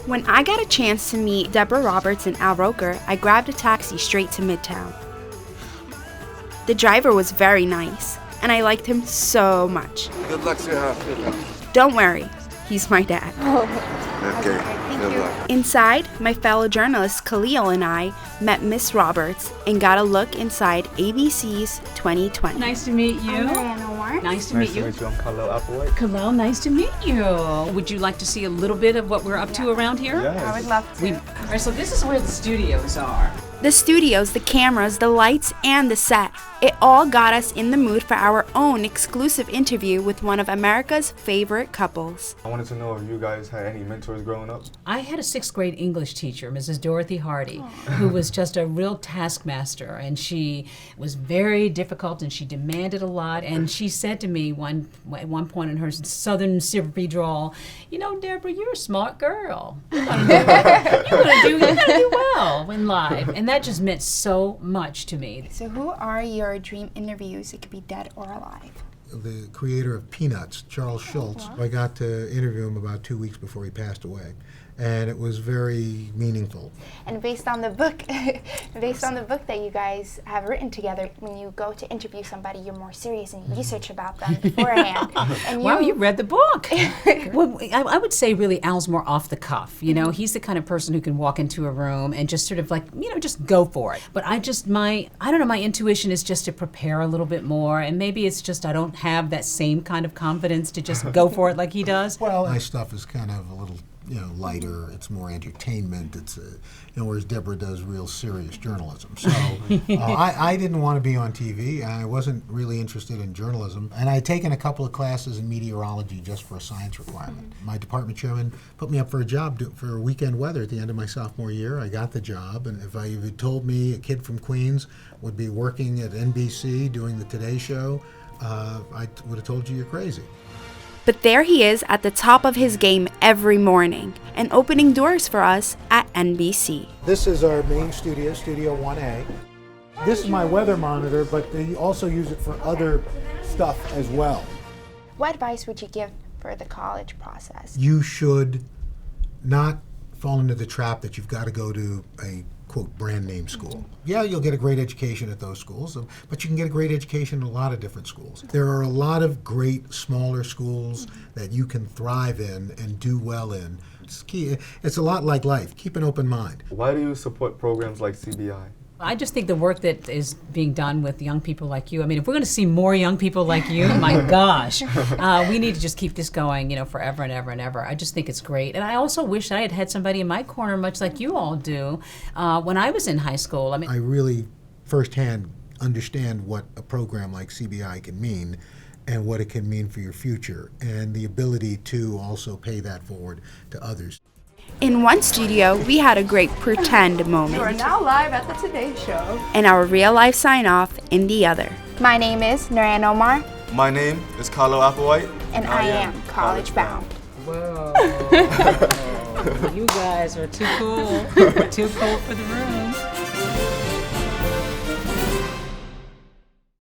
When I got a chance to meet Deborah Roberts and Al Roker, I grabbed a taxi straight to Midtown. The driver was very nice, and I liked him so much. Good luck, sweetheart. Don't worry, he's my dad. Okay, good luck. Inside, my fellow journalist Khalil and I met Miss Roberts and got a look inside ABC's 2020. Nice to meet you. Nice to meet you. I'm Khalil Applewhite. Khalil, nice to meet you. Would you like to see a little bit of what we're up to around here? Yes. I would love to. All right, so this is where the studios are. The studios, the cameras, the lights, and the set. It all got us in the mood for our own exclusive interview with one of America's favorite couples. I wanted to know if you guys had any mentors growing up. I had a 6th grade English teacher, Mrs. Dorothy Hardy, who was just a real taskmaster, and she was very difficult and she demanded a lot. And she said to me at one point in her southern syrupy drawl, "You know, Deborah, you're a smart girl. You're gonna do well in life." And that just meant so much to me. So who are your dream interviews? It could be dead or alive. The creator of Peanuts, Charles Schultz. I got to interview him about 2 weeks before he passed away, and it was very meaningful. And based on the book, that you guys have written together, when you go to interview somebody, you're more serious and you research about them beforehand. And Wow, you read the book. Well, I would say really Al's more off the cuff. You know, he's the kind of person who can walk into a room and just sort of like, just go for it. But I don't know, my intuition is just to prepare a little bit more, and maybe it's just I don't have that same kind of confidence to just go for it like he does. Well, my stuff is kind of a little, lighter. It's more entertainment. It's, whereas Deborah does real serious journalism. So I didn't want to be on TV. I wasn't really interested in journalism. And I had taken a couple of classes in meteorology just for a science requirement. My department chairman put me up for a job for weekend weather at the end of my sophomore year. I got the job. And if you had told me a kid from Queens would be working at NBC doing the Today Show, I would have told you you're crazy. But there he is at the top of his game every morning and opening doors for us at NBC. This is our main studio, Studio 1A. This is my weather monitor, but they also use it for other stuff as well. what advice would you give for the college process? You should not fall into the trap that you've got to go to a quote brand name school. Yeah, you'll get a great education at those schools, but you can get a great education in a lot of different schools. There are a lot of great smaller schools that you can thrive in and do well in. It's a lot like life. Keep an open mind. Why do you support programs like CBI? I just think the work that is being done with young people like you, I mean, if we're going to see more young people like you, my gosh, we need to just keep this going, forever and ever and ever. I just think it's great. And I also wish I had had somebody in my corner, much like you all do, when I was in high school. I really firsthand understand what a program like CBI can mean and what it can mean for your future, and the ability to also pay that forward to others. In one studio, we had a great pretend moment. You are now live at the Today Show. And our real-life sign-off in the other. My name is Honoree Omar. My name is Carlo Applewhite. And I am college bound. Whoa. You guys are too cool. Too cool for the room.